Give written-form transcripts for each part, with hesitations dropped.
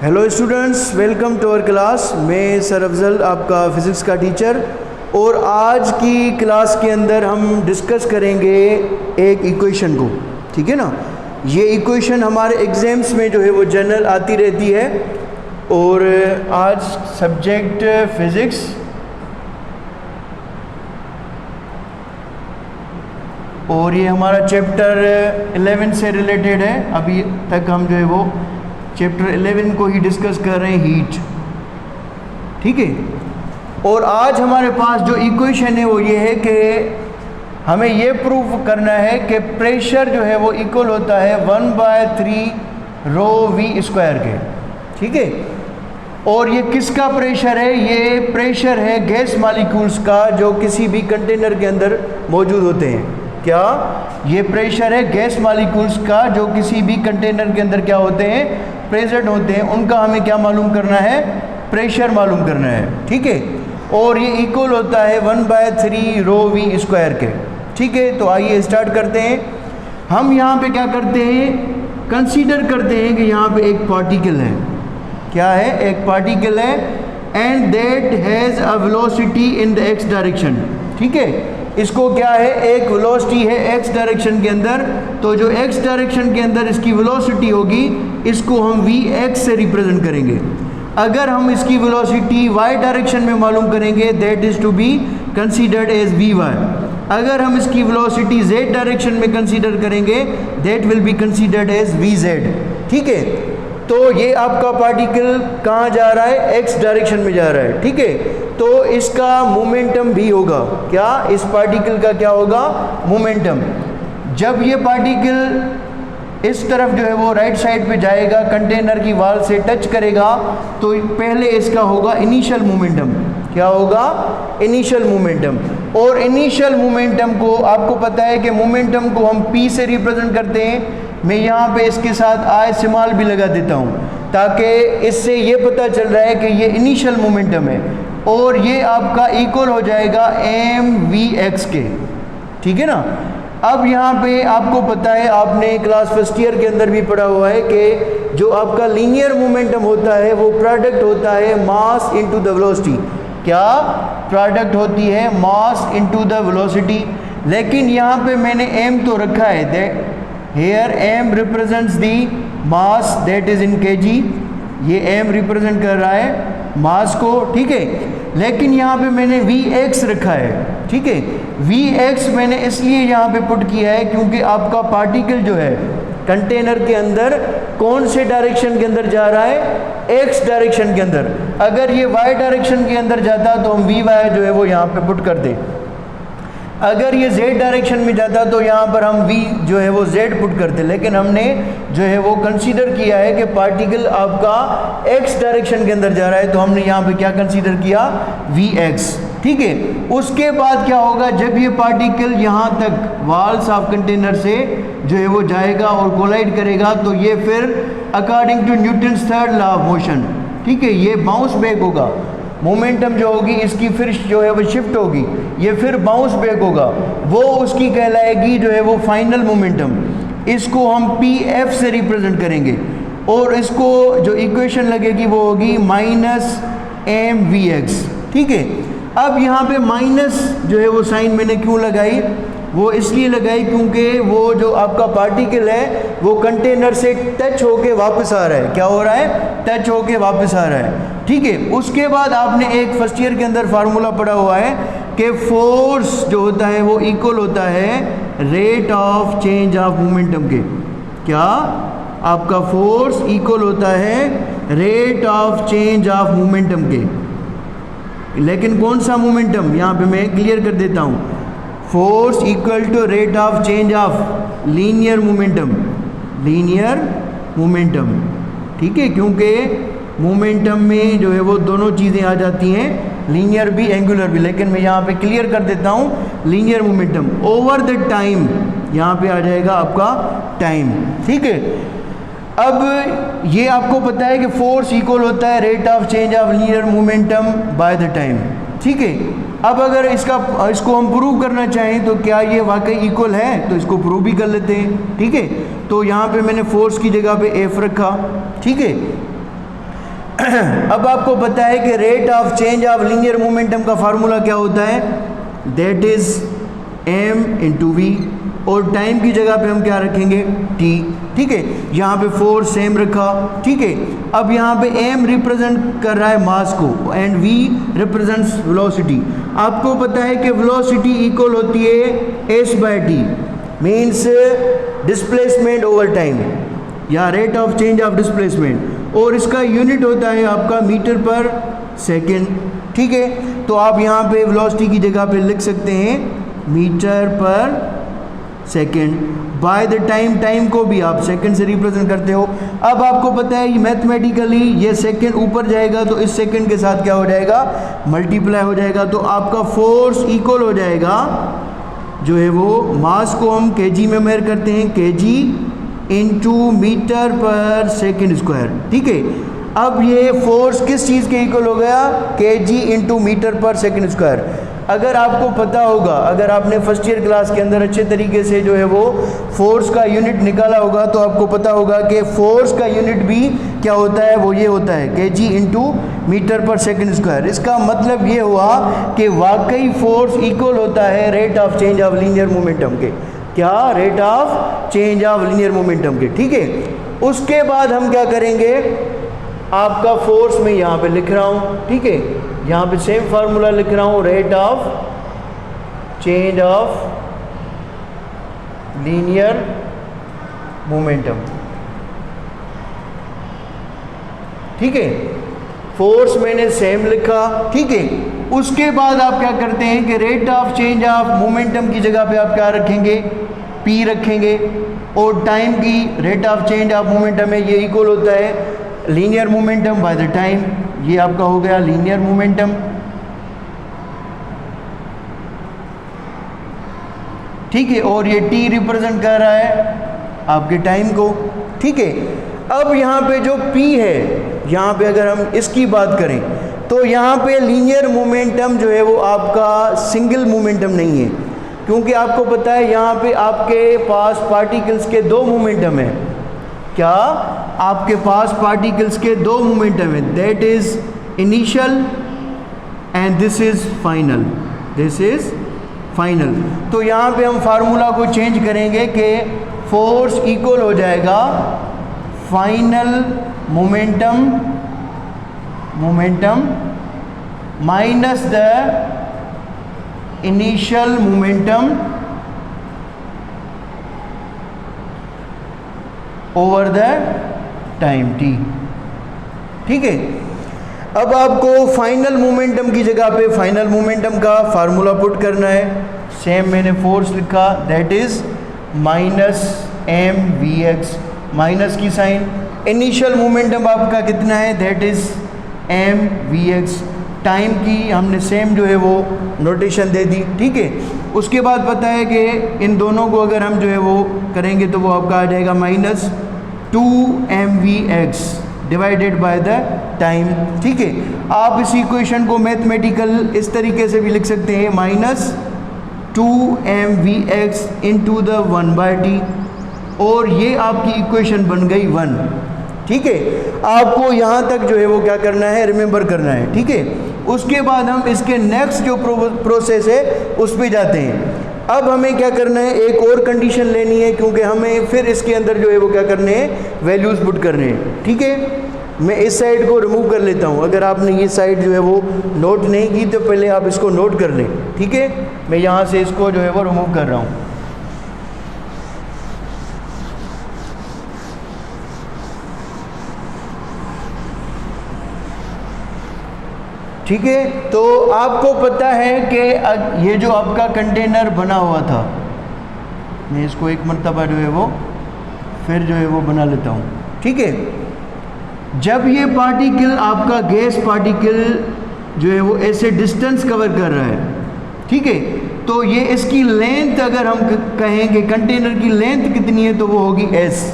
Hello students, welcome to our class. मैं sir Afzal, आपका physics का टीचर। और आज की क्लास के अंदर हम डिस्कस करेंगे एक इक्वेशन को, ठीक है ना। ये इक्वेशन हमारे एग्ज़ाम्स में जो है वो जनरल आती रहती है। और आज सब्जेक्ट फिज़िक्स और ये हमारा चैप्टर 11 से रिलेटेड है। अभी तक हम जो है वो चैप्टर 11 को ही डिस्कस कर रहे हैं, हीट, ठीक है। और आज हमारे पास जो इक्वेशन है वो ये है कि हमें ये प्रूव करना है कि प्रेशर जो है वो इक्वल होता है 1/3 रो वी स्क्वायर के, ठीक है। और ये किसका प्रेशर है? ये प्रेशर है गैस मॉलिक्यूल्स का जो किसी भी कंटेनर के अंदर मौजूद होते हैं। क्या? ये प्रेशर है गैस मॉलिक्यूल्स का जो किसी भी कंटेनर के अंदर क्या होते हैं, प्रेजेंट होते हैं। उनका हमें क्या मालूम करना है? प्रेशर मालूम करना है, ठीक है। और ये इक्वल होता है 1/3 रो वी स्क्वायर के, ठीक है। तो आइए स्टार्ट करते हैं। हम यहाँ पे क्या करते हैं, कंसीडर करते हैं कि यहाँ पे एक पार्टिकल है। क्या है? एक पार्टिकल है and that has a velocity in the x direction, ठीक है। इसको क्या है? एक वेलोसिटी है एक्स डायरेक्शन के अंदर। तो जो एक्स डायरेक्शन के अंदर इसकी वेलोसिटी होगी, इसको हम वी एक्स से रिप्रेजेंट करेंगे। अगर हम इसकी वेलोसिटी वाई डायरेक्शन में मालूम करेंगे, that is to be considered as V Y. अगर हम इसकी वेलोसिटी जेड डायरेक्शन में कंसीडर करेंगे, that will be considered as V Z, ठीक है। तो ये आपका पार्टिकल कहाँ जा रहा है? एक्स डायरेक्शन में जा रहा है, ठीक है। तो इसका मोमेंटम भी होगा। क्या? इस पार्टिकल का क्या होगा? मोमेंटम। जब ये पार्टिकल इस तरफ जो है वो राइट साइड पे जाएगा, कंटेनर की वॉल से टच करेगा, तो पहले इसका होगा इनिशियल मोमेंटम। क्या होगा? Initial momentum. और इनिशियल मोमेंटम को आपको पता है कि मोमेंटम को हम p से रिप्रेजेंट करते हैं। मैं यहाँ पे इसके साथ आई स्मॉल भी लगा देता हूँ, ताकि इससे ये पता चल रहा है कि ये इनिशियल मोमेंटम है। और ये आपका इक्वल हो जाएगा mvx के, ठीक है ना। अब यहाँ पे आपको पता है, आपने क्लास फर्स्ट ईयर के अंदर भी पढ़ा हुआ है कि जो आपका लीनियर मोमेंटम होता है वो प्रोडक्ट होता है मास इनटू द वेलोसिटी। क्या? प्रोडक्ट होती है मास इनटू द वेलोसिटी। लेकिन यहाँ पे मैंने m तो रखा है, here m represents the mass, that is in kg। ये m रिप्रेजेंट कर रहा है मास को, ठीक है। लेकिन यहाँ पे मैंने Vx रखा है, ठीक है। Vx मैंने इसलिए यहाँ पे पुट किया है क्योंकि आपका पार्टिकल जो है कंटेनर के अंदर कौन से डायरेक्शन के अंदर जा रहा है? एक्स डायरेक्शन के अंदर। अगर ये वाई डायरेक्शन के अंदर जाता तो हम Vy जो है वो यहाँ पे पुट कर दें। अगर ये z डायरेक्शन में जाता तो यहाँ पर हम v जो है वो z पुट करते। लेकिन हमने जो है वो कंसीडर किया है कि पार्टिकल आपका x डायरेक्शन के अंदर जा रहा है, तो हमने यहाँ पे क्या कंसीडर किया? vx, ठीक है। उसके बाद क्या होगा? जब ये पार्टिकल यहाँ तक वॉल्स ऑफ कंटेनर से जो है वो जाएगा और कोलाइड करेगा, तो ये फिर according to Newton's third law of motion, ठीक है, ये बाउंस बैक होगा। मोमेंटम जो होगी इसकी फिर जो है वो शिफ्ट होगी, ये फिर बाउंस बैक होगा। वो उसकी कहलाएगी जो है वो फाइनल मोमेंटम। इसको हम pf से रिप्रेजेंट करेंगे। और इसको जो इक्वेशन लगेगी वो होगी -mvx, ठीक है। अब यहाँ पे माइनस जो है वो साइन मैंने क्यों लगाई? वो इसलिए लगाई क्योंकि वो जो आपका पार्टिकल है वो कंटेनर से टच होके वापस आ रहा है। क्या हो रहा है? टच होके वापस आ रहा है, ठीक है। उसके बाद आपने एक फर्स्ट ईयर के अंदर फार्मूला पढ़ा हुआ है कि फोर्स जो होता है वो इक्वल होता है rate of change of momentum के। क्या? आपका फोर्स इक्वल होता है rate of change of momentum के। लेकिन कौन सा मोमेंटम? यहाँ पे मैं क्लियर कर देता हूँ। Force equal to rate of change of linear momentum, linear momentum, ठीक है। क्योंकि मोमेंटम में जो है वो दोनों चीज़ें आ जाती हैं, लीनियर भी एंगुलर भी। लेकिन मैं यहाँ पे क्लियर कर देता हूँ, linear momentum over the time, यहाँ पे आ जाएगा आपका टाइम, ठीक है। अब ये आपको पता है कि फोर्स इक्वल होता है rate of change of linear momentum by the time, ठीक है। अब अगर इसको हम प्रूव करना चाहें तो क्या ये वाकई इक्वल है, तो इसको प्रूव भी कर लेते हैं, ठीक है। तो यहाँ पे मैंने फोर्स की जगह पे एफ रखा, ठीक है। अब आपको पता है कि rate of change of linear momentum का फार्मूला क्या होता है, that is m into V, और टाइम की जगह पे हम क्या रखेंगे t, ठीक है। यहाँ पे फोर्स सेम रखा, ठीक है। अब यहाँ पे m रिप्रेजेंट कर रहा है मास को एंड v रिप्रेजेंट्स वेलोसिटी। आपको पता है कि वेलोसिटी इक्वल होती है s by T, means displacement over time या rate of change of displacement, और इसका यूनिट होता है आपका मीटर पर सेकेंड, ठीक है। तो आप यहाँ पे वेलोसिटी की जगह पे लिख सकते हैं मीटर पर second by the time, time को भी आप सेकंड से रिप्रेजेंट करते हो। अब आपको पता है मैथमेटिकली ये सेकंड ऊपर जाएगा तो इस सेकंड के साथ क्या हो जाएगा, मल्टीप्लाई हो जाएगा, तो आपका फोर्स इक्वल हो जाएगा जो है वो मास को हम केजी में मेजर करते हैं, केजी इंटू मीटर पर सेकेंड स्क्वायर, ठीक है। अब ये फोर्स किस चीज़ के इक्वल हो गया, केजी इंटू मीटर पर सेकेंड स्क्वायर। अगर आपको पता होगा, अगर आपने फर्स्ट ईयर क्लास के अंदर अच्छे तरीके से जो है वो फोर्स का यूनिट निकाला होगा तो आपको पता होगा कि फोर्स का यूनिट भी क्या होता है, वो ये होता है केजी इंटू मीटर पर सेकेंड स्क्वायर। इसका मतलब ये हुआ कि वाकई फोर्स इक्वल होता है rate of change of linear momentum के, क्या, rate of change of linear momentum के, ठीक है। उसके बाद हम क्या करेंगे, आपका फोर्स मैं यहाँ पे लिख रहा हूँ, ठीक है, यहाँ पे सेम फार्मूला लिख रहा हूँ, rate of change of linear momentum, ठीक है। फोर्स मैंने सेम लिखा, ठीक है। उसके बाद आप क्या करते हैं कि rate of change of momentum की जगह पे आप क्या रखेंगे, p रखेंगे, और टाइम की rate of change of momentum है ये इक्वल होता है linear momentum by the time, ये आपका हो गया लीनियर मोमेंटम, ठीक है। और ये t रिप्रेजेंट कर रहा है आपके टाइम को, ठीक है। अब यहाँ पे जो p है, यहाँ पे अगर हम इसकी बात करें तो यहाँ पे लीनियर मोमेंटम जो है वो आपका सिंगल मोमेंटम नहीं है, क्योंकि आपको पता है यहाँ पे आपके पास पार्टिकल्स के दो मोमेंटम है, क्या, आपके पास पार्टिकल्स के दो मोमेंटम है, that is initial and this is final, this is final. तो यहाँ पे हम फार्मूला को चेंज करेंगे कि फोर्स इक्वल हो जाएगा final momentum minus the initial momentum over the time t, ठीक है। अब आपको फाइनल मोमेंटम की जगह पे फाइनल मोमेंटम का फार्मूला पुट करना है, सेम मैंने फोर्स लिखा, that is minus M V X, minus की साइन, इनिशियल मोमेंटम आपका कितना है, that is M V X, time की हमने सेम जो है वो नोटेशन दे दी, ठीक है। उसके बाद पता है कि इन दोनों को अगर हम जो है वो करेंगे तो वो आपका आ जाएगा minus 2mvx divided by the time, ठीक है। आप इस इक्वेशन को मैथमेटिकल इस तरीके से भी लिख सकते हैं, minus 2mvx into the 1/t, और ये आपकी इक्वेशन बन गई 1, ठीक है। आपको यहाँ तक जो है वो क्या करना है, रिमेंबर करना है, ठीक है। उसके बाद हम इसके नेक्स्ट जो प्रोसेस है उस पे जाते हैं। अब हमें क्या करना है, एक और कंडीशन लेनी है, क्योंकि हमें फिर इसके अंदर जो है वो क्या करने हैं, वैल्यूज़ पुट करने हैं, ठीक है। मैं इस साइड को रिमूव कर लेता हूँ, अगर आपने ये साइड जो है वो नोट नहीं की तो पहले आप इसको नोट कर लें, ठीक है। मैं यहाँ से इसको जो है वो रिमूव कर रहा हूँ, ठीक है। तो आपको पता है कि ये जो आपका कंटेनर बना हुआ था, मैं इसको एक मरतबा जो है वो फिर जो है वो बना लेता हूँ, ठीक है। जब ये पार्टिकल आपका गैस पार्टिकल जो है वो ऐसे डिस्टेंस कवर कर रहा है, ठीक है, तो ये इसकी लेंथ अगर हम कहेंगे कंटेनर की लेंथ कितनी है तो वो होगी s,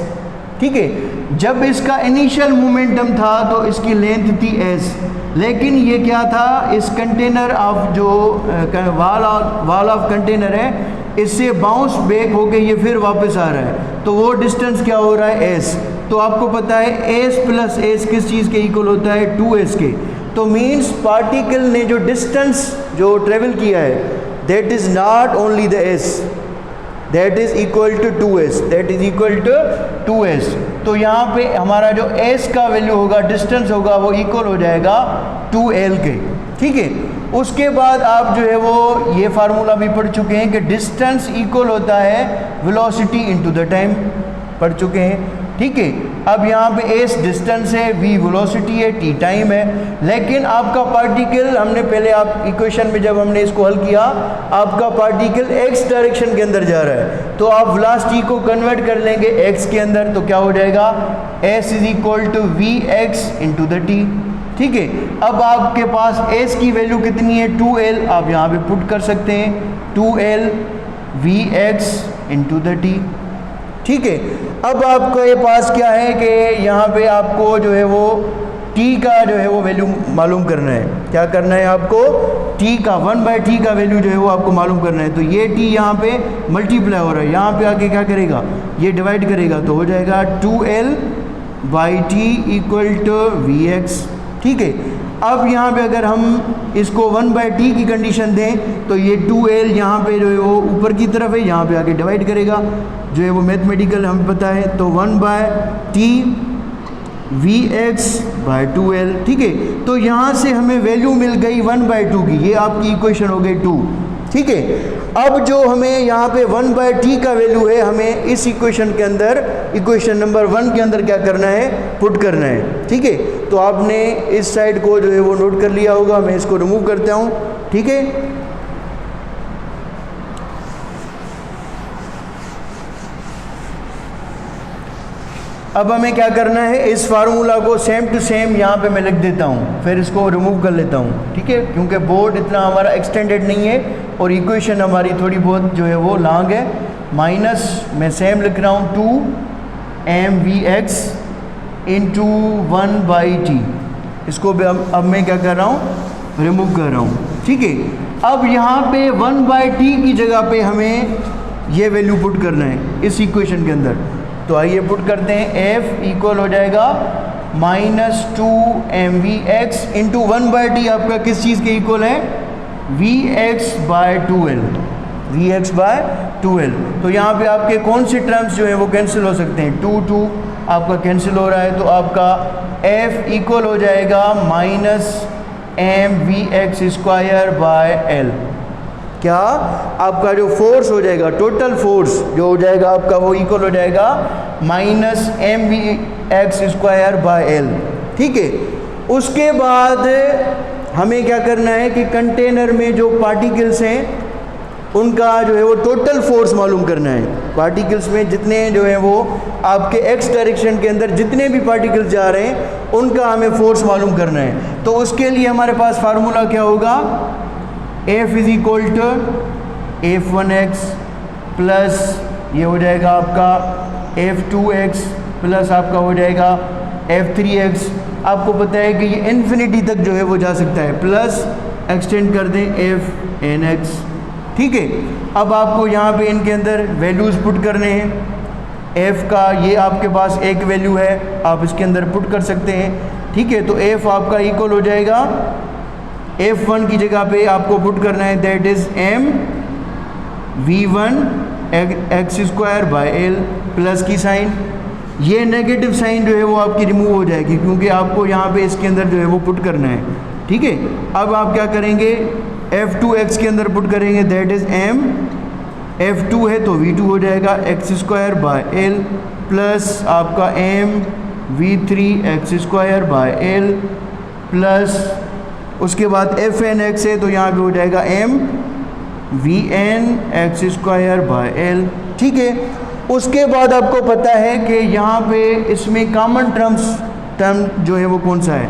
ठीक है। जब इसका इनिशियल मोमेंटम था तो इसकी लेंथ थी s, लेकिन ये क्या था, इस कंटेनर ऑफ जो वाल ऑफ कंटेनर है इससे बाउंस बैक होके ये फिर वापस आ रहा है, तो वो डिस्टेंस क्या हो रहा है s। तो आपको पता है एस प्लस एस किस चीज़ के इक्वल होता है, 2s के। तो मीन्स पार्टिकल ने जो डिस्टेंस जो ट्रेवल किया है that is not only the s, that is equal to 2s, that is equal to 2s। तो यहाँ पे हमारा जो s का वैल्यू होगा, डिस्टेंस होगा, वो इक्वल हो जाएगा 2l के, ठीक है। उसके बाद आप जो है वो ये फार्मूला भी पढ़ चुके हैं कि डिस्टेंस इक्वल होता है वेलोसिटी इनटू द टाइम, पढ़ चुके हैं, ठीक है। अब यहाँ पे s डिस्टेंस है, v वेलोसिटी है, t टाइम है। लेकिन आपका पार्टिकल, हमने पहले आप इक्वेशन में जब हमने इसको हल किया, आपका पार्टिकल x डायरेक्शन के अंदर जा रहा है, तो आप वेलोसिटी को कन्वर्ट कर लेंगे x के अंदर, तो क्या हो जाएगा, s is equal to V X into the T, ठीक है। अब आपके पास s की वैल्यू कितनी है, 2l, आप यहाँ पे पुट कर सकते हैं 2l V X into the T, ठीक है। अब आपके पास क्या है कि यहाँ पे आपको जो है वो t का जो है वो वैल्यू मालूम करना है। क्या करना है आपको, t का 1/t का वैल्यू जो है वो आपको मालूम करना है। तो ये t यहाँ पे मल्टीप्लाई हो रहा है, यहाँ पे आके क्या करेगा, ये डिवाइड करेगा, तो हो जाएगा 2l/t equal to V x, ठीक है। अब यहाँ पे अगर हम इसको 1/t की कंडीशन दें तो ये 2l यहाँ पे जो है वो ऊपर की तरफ है, यहाँ पे आके डिवाइड करेगा, जो है वो मैथमेटिकल हमें पता है, तो 1/t we x bye 2l, ठीक है। तो यहाँ से हमें वैल्यू मिल गई 1/2 की, ये आपकी इक्वेशन हो गई 2, ठीक है। अब जो हमें यहाँ पे 1/t का वैल्यू है, हमें इस इक्वेशन के अंदर, इक्वेशन नंबर 1 के अंदर क्या करना है, पुट करना है, ठीक है। तो आपने इस साइड को जो है वो नोट कर लिया होगा, मैं इसको रिमूव करता हूँ, ठीक है। अब हमें क्या करना है, इस फार्मूला को सेम टू सेम यहाँ पे मैं लिख देता हूँ, फिर इसको रिमूव कर लेता हूँ, ठीक है, क्योंकि बोर्ड इतना हमारा एक्सटेंडेड नहीं है और इक्वेशन हमारी थोड़ी बहुत जो है वो लॉन्ग है। माइनस मैं सेम लिख रहा हूँ 2mvx इंटू 1/t, इसको भी अब मैं क्या कर रहा हूँ, रिमूव कर रहा हूँ, ठीक है। अब यहाँ पे 1/t की जगह पे हमें ये वैल्यू पुट करना है इस इक्वेशन के अंदर, तो आइए पुट करते हैं। f इक्वल हो जाएगा -2mvx इंटू 1/t, आपका किस चीज़ के इक्वल है, vx/2l, vx/2l। तो यहाँ पे आपके कौन से टर्म्स जो है वो कैंसिल हो सकते हैं, 2 आपका कैंसिल हो रहा है, तो आपका f इक्वल हो जाएगा -mvx²/l। क्या आपका जो फोर्स हो जाएगा, टोटल फोर्स जो हो जाएगा आपका, वो इक्वल हो जाएगा -mvx²/l, ठीक है। उसके बाद हमें क्या करना है कि कंटेनर में जो पार्टिकल्स हैं उनका जो है वो टोटल फोर्स मालूम करना है। पार्टिकल्स में जितने जो है वो आपके x डायरेक्शन के अंदर जितने भी पार्टिकल्स जा रहे हैं उनका हमें फोर्स मालूम करना है। तो उसके लिए हमारे पास फार्मूला क्या होगा, F is equal to F1x plus ये हो जाएगा आपका F2x प्लस आपका हो जाएगा F3x। आपको पता है कि ये इन्फिनिटी तक जो है वो जा सकता है, प्लस एक्सटेंड कर दें Fnx, ठीक है। अब आपको यहाँ पे इनके अंदर वैल्यूज़ पुट करने हैं। f का ये आपके पास एक वैल्यू है, आप इसके अंदर पुट कर सकते हैं, ठीक है। तो f आपका इक्वल हो जाएगा, f1 की जगह पे आपको पुट करना है, that is m v1 x²/l plus की साइन, ये नेगेटिव साइन जो है वो आपकी रिमूव हो जाएगी, क्योंकि आपको यहाँ पे इसके अंदर जो है वो पुट करना है, ठीक है। अब आप क्या करेंगे, f2x के अंदर पुट करेंगे, दैट इज़ m, f2 है तो v2 हो जाएगा x²/l प्लस आपका m v3 x²/l प्लस उसके बाद Fnx है तो यहाँ पे हो जाएगा m vn x²/l, ठीक है। उसके बाद आपको पता है कि यहाँ पे इसमें कॉमन टर्म जो है वो कौन सा है,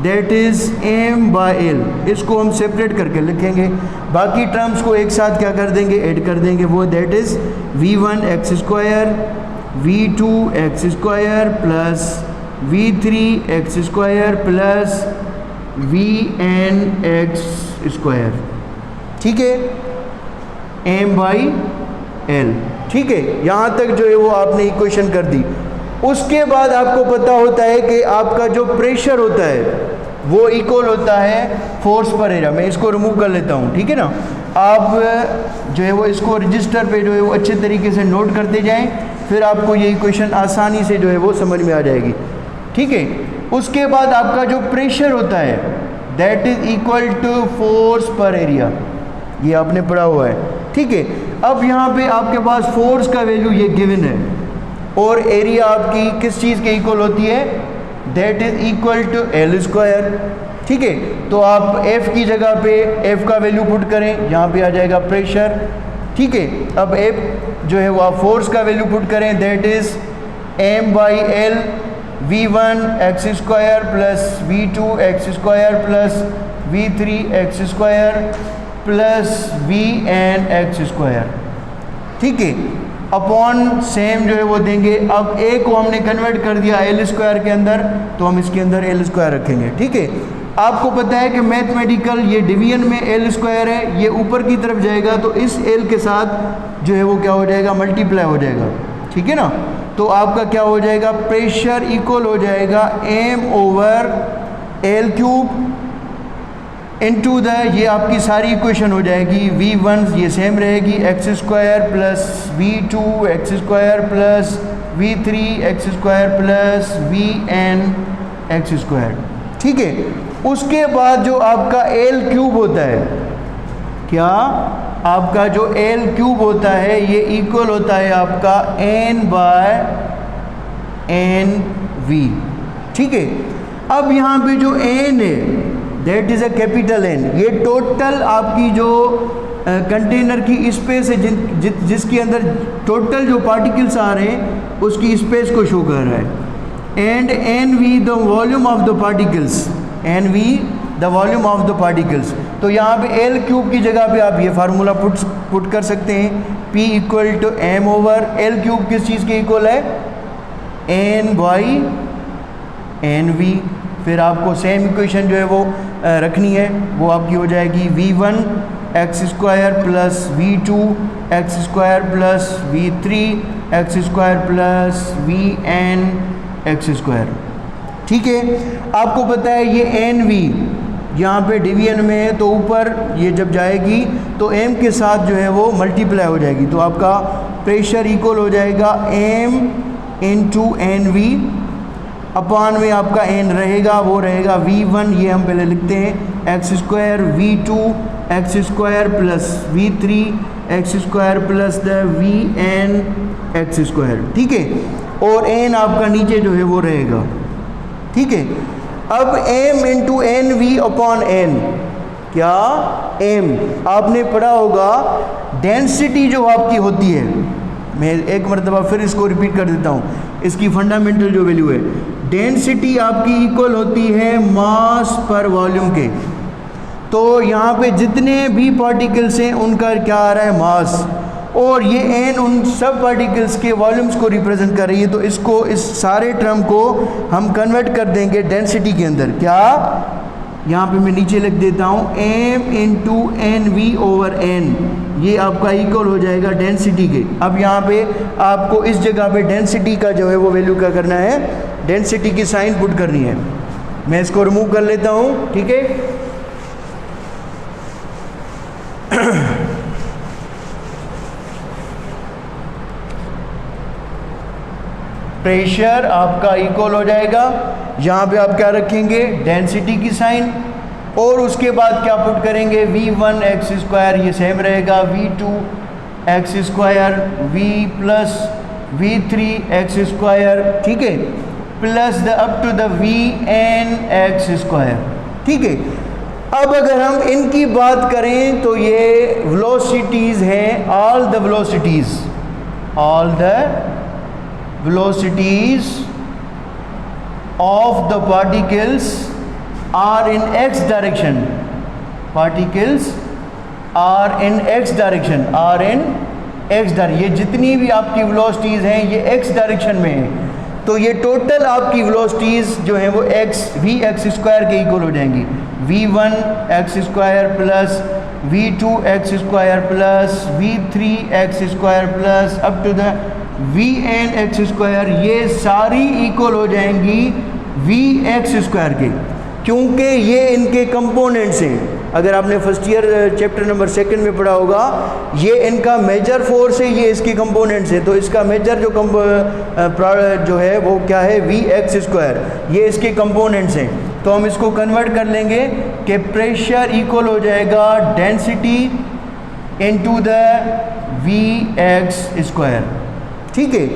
दैट इज़ m/l, इसको हम सेपरेट करके लिखेंगे, बाकी टर्म्स को एक साथ क्या कर देंगे, ऐड कर देंगे, वो that is v1 x² v2 x² plus v3 x² plus vn x², ठीक है, m/l, ठीक है। यहाँ तक जो है वो आपने इक्वेशन कर दी। उसके बाद आपको पता होता है कि आपका जो प्रेशर होता है वो इक्वल होता है फोर्स पर एरिया। मैं इसको रिमूव कर लेता हूँ, ठीक है ना। आप जो है वो इसको रजिस्टर पे जो है वो अच्छे तरीके से नोट करते जाएं, फिर आपको ये इक्वेशन आसानी से जो है वो समझ में आ जाएगी, ठीक है। उसके बाद आपका जो प्रेशर होता है that is equal to force per area, ये आपने पढ़ा हुआ है, ठीक है। अब यहाँ पे आपके पास फोर्स का वैल्यू ये गिवन है और एरिया आपकी किस चीज़ के इक्वल होती है, that is equal to L square, ठीक है। तो आप F की जगह पे F का वैल्यू पुट करें, यहाँ पे आ जाएगा प्रेशर, ठीक है। अब F जो है वो आप फोर्स का वैल्यू पुट करें, that is m/l v1 x square plus v2 x square plus v3 x square plus vn x square, ठीक है, अपॉन सेम जो है वो देंगे। अब ए को हमने कन्वर्ट कर दिया एल स्क्वायर के अंदर, तो हम इसके अंदर एल स्क्वायर रखेंगे, ठीक है। आपको पता है कि मैथमेटिकल ये डिवीजन में एल स्क्वायर है, ये ऊपर की तरफ जाएगा तो इस एल के साथ जो है वो क्या हो जाएगा, मल्टीप्लाई हो जाएगा, ठीक है ना। तो आपका क्या हो जाएगा, प्रेशर इक्वल हो जाएगा m/l क्यूब इनटू द, ये आपकी सारी इक्वेशन हो जाएगी, v1 ये सेम रहेगी x square plus v2 x square plus v3 x square plus vn x square, ठीक है। उसके बाद जो आपका l क्यूब होता है, क्या आपका जो l क्यूब होता है ये इक्वल होता है आपका n/nv, ठीक है। अब यहाँ पे जो n है that is a capital N, ये टोटल आपकी जो कंटेनर की स्पेस है जिसके अंदर टोटल जो पार्टिकल्स आ रहे हैं उसकी स्पेस को शो कर रहा है। And nv the volume of the particles, nv the volume of the particles. तो यहाँ पे l क्यूब की जगह पे आप ये फार्मूला पुट कर सकते हैं, p equal to m/l cube किस चीज़ के इक्वल है, n/nv। फिर आपको सेम इक्वेशन जो है वो रखनी है, वो आपकी हो जाएगी v1 x square plus v2 x square plus v3 x square plus vn x square, ठीक है। आपको पता है ये nv यहाँ पे डिवीजन में है, तो ऊपर ये जब जाएगी तो m के साथ जो है वो मल्टीप्लाई हो जाएगी, तो आपका प्रेशर इक्वल हो जाएगा m इंटू nv, अपान में आपका n रहेगा, वो रहेगा v1, ये हम पहले लिखते हैं x square v2 x square plus v3 x square plus the vn x square, ठीक है। और n आपका नीचे जो है वो रहेगा, ठीक है। अब m into N V upon n, क्या m आपने पढ़ा होगा डेंसिटी जो आपकी होती है, मैं एक मरतबा फिर इसको रिपीट कर देता हूँ, इसकी फंडामेंटल जो वैल्यू है, डेंसिटी आपकी इक्वल होती है मास पर वॉल्यूम के। तो यहाँ पे जितने भी पार्टिकल्स हैं उनका क्या आ रहा है, मास, और ये n उन सब पार्टिकल्स के वॉल्यूम्स को रिप्रेजेंट कर रही है। तो इसको, इस सारे टर्म को हम कन्वर्ट कर देंगे डेंसिटी के अंदर, क्या, यहाँ पे मैं नीचे लिख देता हूँ m into N V over n, ये आपका इक्वल हो जाएगा डेंसिटी के। अब यहाँ पे आपको इस जगह पे डेंसिटी का जो है वो वैल्यू क्या करना है, डेंसिटी की साइन पुट करनी है। मैं इसको रिमूव कर लेता हूँ, ठीक है। प्रेशर आपका इक्वल हो जाएगा, यहाँ पे आप क्या रखेंगे, डेंसिटी की साइन, और उसके बाद क्या पुट करेंगे, v1 x स्क्वायर, ये सेम रहेगा v2 x square v plus v3 x square, ठीक है, plus the up to the vn x square, ठीक है। अब अगर हम इनकी बात करें तो ये वेलोसिटीज़ हैं, all the velocities of the particles are in x direction, particles are in x direction, ये जितनी भी आपकी वेलोसिटीज़ हैं ये x डायरेक्शन में है। तो ये टोटल आपकी वेलोसिटीज़ जो हैं वो v x स्क्वायर के इक्वल हो जाएंगी, v1 x square plus v2 x square plus v3 x square plus up to the V N X square, ये सारी इक्वल हो जाएंगी वी एक्स स्क्वायर के, क्योंकि ये इनके कंपोनेंट्स हैं। अगर आपने फर्स्ट ईयर चैप्टर नंबर 2 में पढ़ा होगा, ये इनका मेजर फोर्स है, ये इसके कंपोनेंट्स है, तो इसका मेजर जो है वो क्या है, वी एक्स स्क्वायर, ये इसके कंपोनेंट्स हैं। तो हम इसको कन्वर्ट कर लेंगे कि प्रेशर इक्वल हो जाएगा density into the V X square, ठीक है।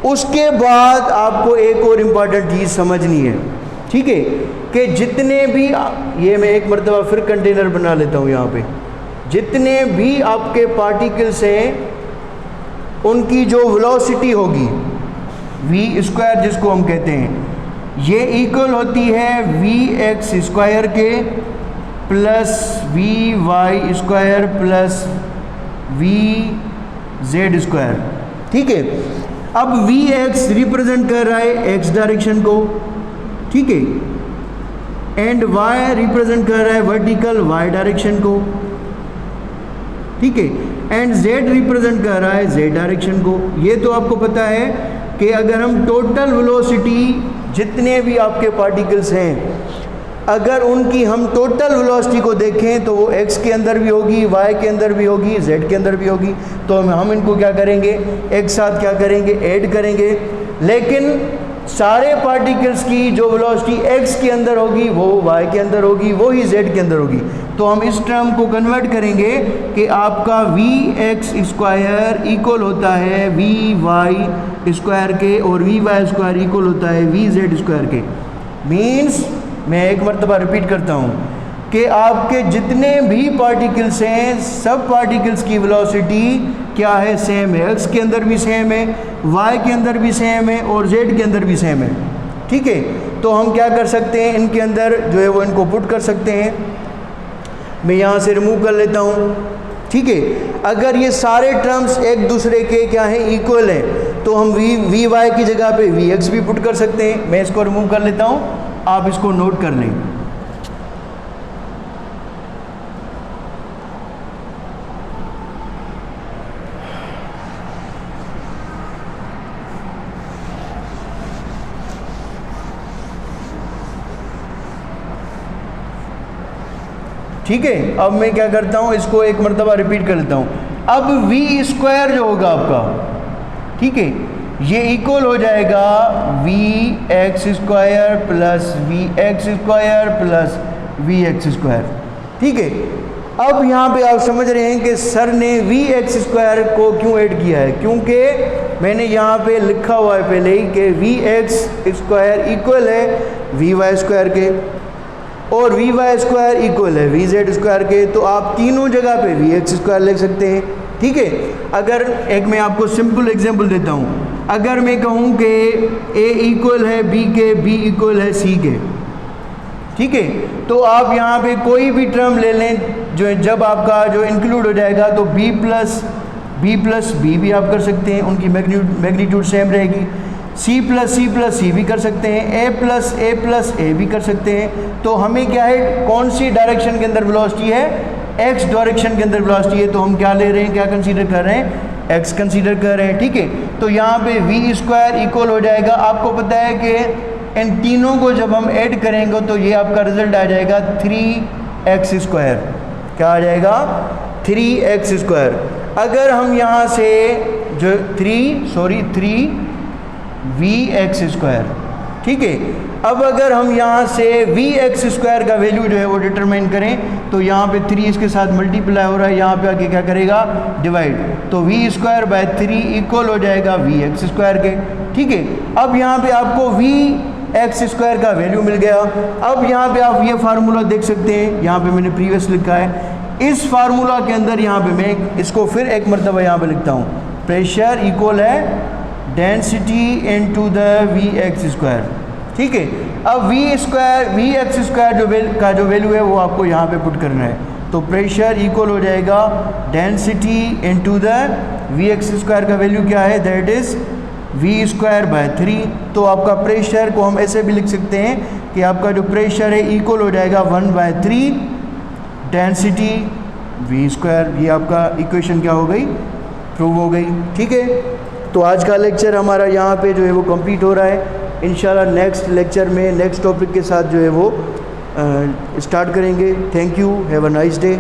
उसके बाद आपको एक और इम्पॉर्टेंट चीज़ समझनी है, ठीक है, कि जितने भी, ये मैं एक मरतबा फिर कंटेनर बना लेता हूँ यहाँ पे, जितने भी आपके पार्टिकल्स हैं उनकी जो वेलोसिटी होगी वी स्क्वायर जिसको हम कहते हैं, ये इक्वल होती है वी एक्स स्क्वायर के plus V Y square plus V Z square, ठीक है। अब वी एक्स रिप्रेजेंट कर रहा है एक्स डायरेक्शन को, ठीक है, एंड वाई रिप्रेजेंट कर रहा है वर्टिकल वाई डायरेक्शन को, ठीक है, एंड जेड रिप्रेजेंट कर रहा है जेड डायरेक्शन को। ये तो आपको पता है कि अगर हम टोटल वेलोसिटी जितने भी आपके पार्टिकल्स हैं, अगर उनकी हम टोटल वेलोसिटी को देखें तो वो x के अंदर भी होगी, y के अंदर भी होगी, z के अंदर भी होगी, तो हम इनको क्या करेंगे, एक साथ क्या करेंगे, ऐड करेंगे। लेकिन सारे पार्टिकल्स की जो वेलोसिटी x के अंदर होगी वो y के अंदर होगी, वो ही z के अंदर होगी। तो हम इस टर्म को कन्वर्ट करेंगे कि आपका वी एक्स स्क्वायर इक्वल होता है वी वाई स्क्वायर के, और वी वाई स्क्वायर इक्वल होता है वी जेड स्क्वायर के। मीन्स मैं एक मरतबा रिपीट करता हूँ कि आपके जितने भी पार्टिकल्स हैं, सब पार्टिकल्स की वेलोसिटी क्या है, सेम है। एक्स के अंदर भी सेम है, वाई के अंदर भी सेम है, और जेड के अंदर भी सेम है, ठीक है। तो हम क्या कर सकते हैं, इनके अंदर जो है वो इनको पुट कर सकते हैं। मैं यहाँ से रिमूव कर लेता हूँ, ठीक है। अगर ये सारे टर्म्स एक दूसरे के क्या हैं, इक्वल हैं, तो हम वी वाई की जगह पे वी एक्स भी पुट कर सकते हैं। मैं इसको रिमूव कर लेता हूँ, आप इसको नोट कर लें। ठीक है, अब मैं क्या करता हूँ, इसको एक मरतबा रिपीट कर लेता हूँ। अब वी स्क्वायर जो होगा आपका, ठीक है, ये इक्वल हो जाएगा V X square plus V X square plus V X square, ठीक है। अब यहाँ पे आप समझ रहे हैं कि सर ने वी एक्स स्क्वायर को क्यों ऐड किया है, क्योंकि मैंने यहाँ पे लिखा हुआ है पहले ही कि वी एक्स स्क्वायर इक्वल है वी वाई स्क्वायर के, और वी वाई स्क्वायर इक्वल है वी जेड स्क्वायर के। तो आप तीनों जगह पे वी एक्स स्क्वायर लिख सकते हैं, ठीक है। अगर एक मैं आपको सिंपल एग्जांपल देता हूँ, अगर मैं कहूँ कि ए इक्वल है बी के, बी इक्वल है सी के, ठीक है, तो आप यहाँ पे कोई भी टर्म ले लें जो जब आपका जो इंक्लूड हो जाएगा, तो बी प्लस बी भी आप कर सकते हैं, उनकी मैग्नीट्यूड सेम रहेगी। सी प्लस सी भी कर सकते हैं, ए प्लस ए भी कर सकते हैं। तो हमें क्या है, कौन सी डायरेक्शन के अंदर वेलोसिटी है, एक्स डायरेक्शन के अंदर वेलोसिटी है, तो हम क्या ले रहे हैं, क्या कंसीडर कर रहे हैं, एक्स कंसीडर कर रहे हैं, ठीक है। तो यहाँ पे वी स्क्वायर इक्वल हो जाएगा, आपको पता है कि इन तीनों को जब हम ऐड करेंगे तो ये आपका रिजल्ट आ जाएगा 3x स्क्वायर। क्या आ जाएगा, 3x स्क्वायर। अगर हम यहाँ से जो 3 वी एक्स स्क्वायर, ठीक है। अब अगर हम यहाँ से वी एक्स स्क्वायर का वैल्यू जो है वो डिटरमाइन करें, तो यहाँ पे 3 इसके साथ मल्टीप्लाई हो रहा है, यहाँ पे आके क्या करेगा, डिवाइड, तो वी स्क्वायर बाय 3 इक्वल हो जाएगा वी एक्स स्क्वायर के, ठीक है। अब यहाँ पे आपको वी एक्स स्क्वायर का वैल्यू मिल गया। अब यहाँ पे आप ये फार्मूला देख सकते हैं, यहाँ पे मैंने प्रीवियस लिखा है। इस फार्मूला के अंदर यहाँ पे मैं इसको फिर एक मरतबा यहाँ पे लिखता हूँ, प्रेशर इक्वल है density into the V X square, ठीक है। अब वी एक्स स्क्वायर का जो वैल्यू है वो आपको यहाँ पे पुट करना है। तो प्रेशर इक्वल हो जाएगा density into the V X square का वैल्यू क्या है, that is V square by 3। तो आपका प्रेशर को हम ऐसे भी लिख सकते हैं कि आपका जो प्रेशर है इक्वल हो जाएगा 1/3 डेंसिटी वी स्क्वायर। ये आपका इक्वेशन क्या हो गई, प्रूव हो गई, ठीक है। तो आज का लेक्चर हमारा यहाँ पे जो है वो कंप्लीट हो रहा है। इंशाल्लाह नेक्स्ट लेक्चर में नेक्स्ट टॉपिक के साथ जो है वो स्टार्ट करेंगे। Thank you, have a nice day.